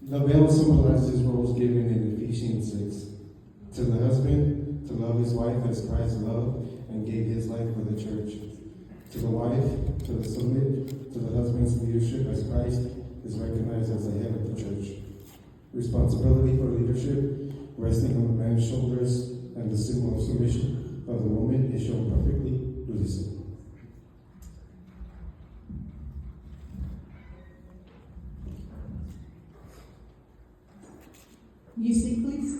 The veil symbolizes roles given in Ephesians 6. To the husband, to love his wife as Christ loved and gave his life for the church. To the wife, to submit to the husband's leadership as Christ is recognized as the head of the church. Responsibility for leadership, resting on the man's shoulders, and the symbol of submission of the woman is shown perfectly through the sin. Music, please.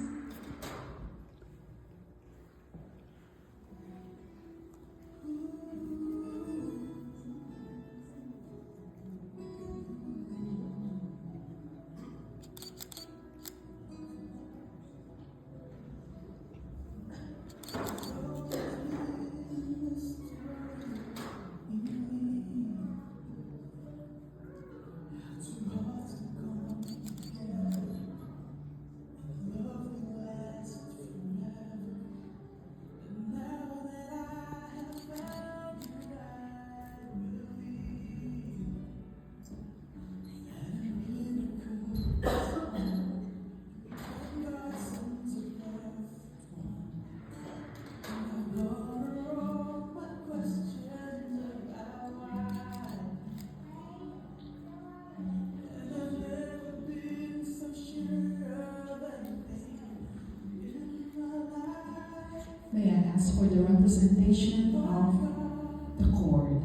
May I ask for the representation of the chord?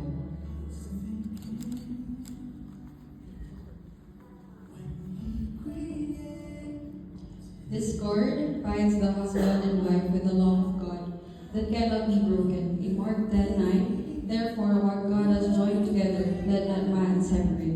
This cord binds the husband and wife with the love of God that cannot be broken. In Mark 10:9, therefore what God has joined together, let not man separate.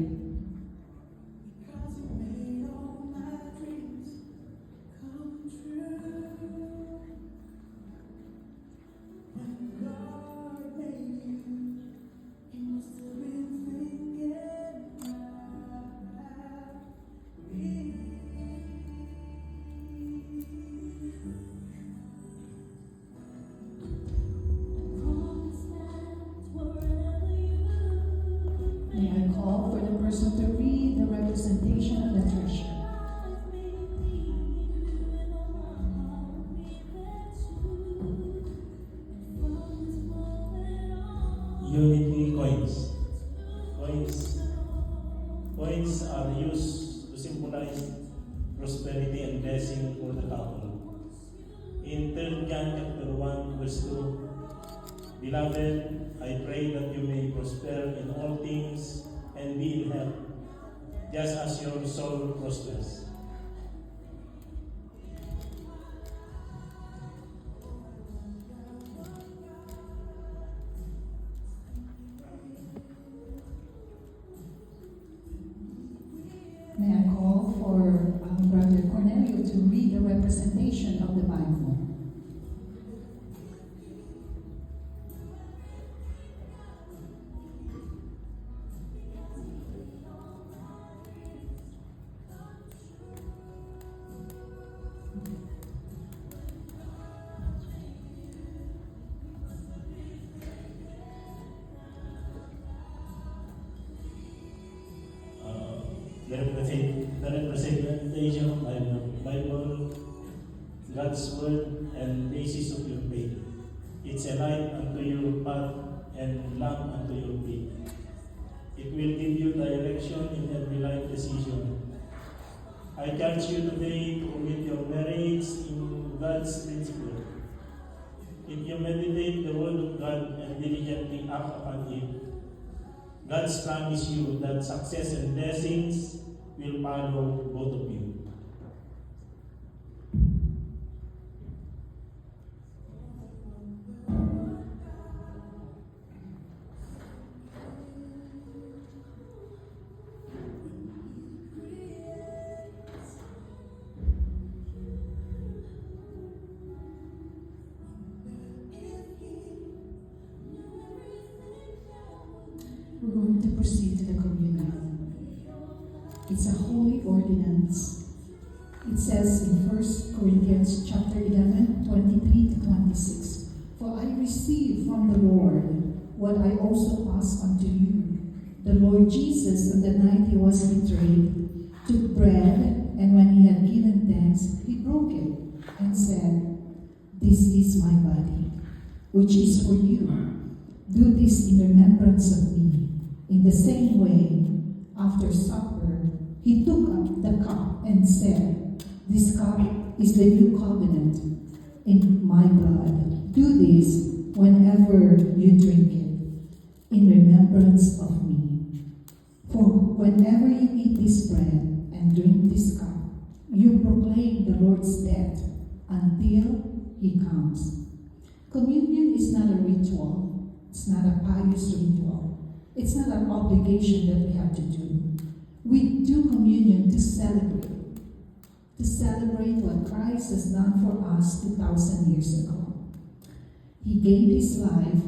May I call for the person to read the representation of the treasure? Unity coins. Coins are used to symbolize prosperity and blessing for the couple. In 3 John chapter 1 verse 2, Beloved, I pray that you may prosper in all things and be in health, just as your soul prospers. May I call for Brother Cornelio to read the representation of the Bible? The representation of Bible, God's word, and basis of your faith. It's a light unto your path and lamp unto your feet. It will give you direction in every life decision. I charge you today to commit your marriage in God's principle. If you meditate the word of God and diligently act upon it, God's promise you that success and blessings will follow both of you. We're going to proceed to the communion. It's a holy ordinance. It says in 1 Corinthians chapter 11, 23 to 26, For I received from the Lord what I also passed unto you. The Lord Jesus, on the night he was betrayed, took bread, is my body, which is for you. Do this in remembrance of me. In the same way, after supper, he took up the cup and said, This cup is the new covenant in my blood. Do this whenever you drink it, in remembrance of me. For whenever you eat this bread and drink this cup, you proclaim the Lord's death until he comes. Communion is not a ritual. It's not a pious ritual. It's not an obligation that we have to do. We do communion to celebrate what Christ has done for us 2,000 years ago. He gave his life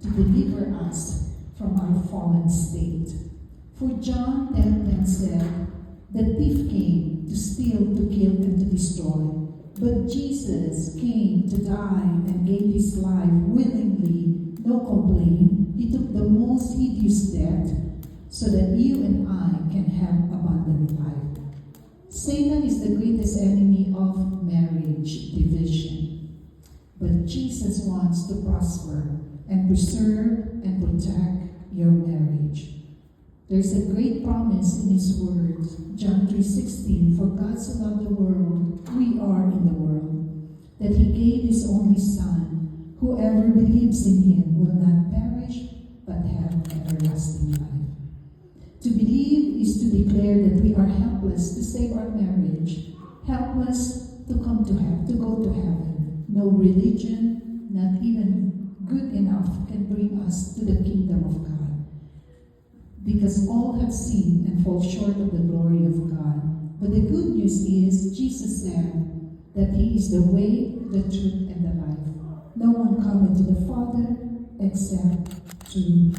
to deliver us from our fallen state. For John 10:10 said, the thief came to steal, to kill, and to destroy. But Jesus came to die and gave his life willingly, no complaint. He took the most hideous death so that you and I can have abundant life. Satan is the greatest enemy of marriage, division. But Jesus wants to prosper and preserve and protect your marriage. There's a great promise in his word, John 3:16, for God so loved the world, we are in the world, that he gave his only Son. Whoever believes in him will not perish, but have everlasting life. To believe is to declare that we are helpless to save our marriage, helpless to go to heaven. No religion, not even good enough, can bring us to the kingdom of God. Because all have sinned and fall short of the glory of God. But the good news is, Jesus said that he is the way, the truth, and the life. No one cometh to the Father except through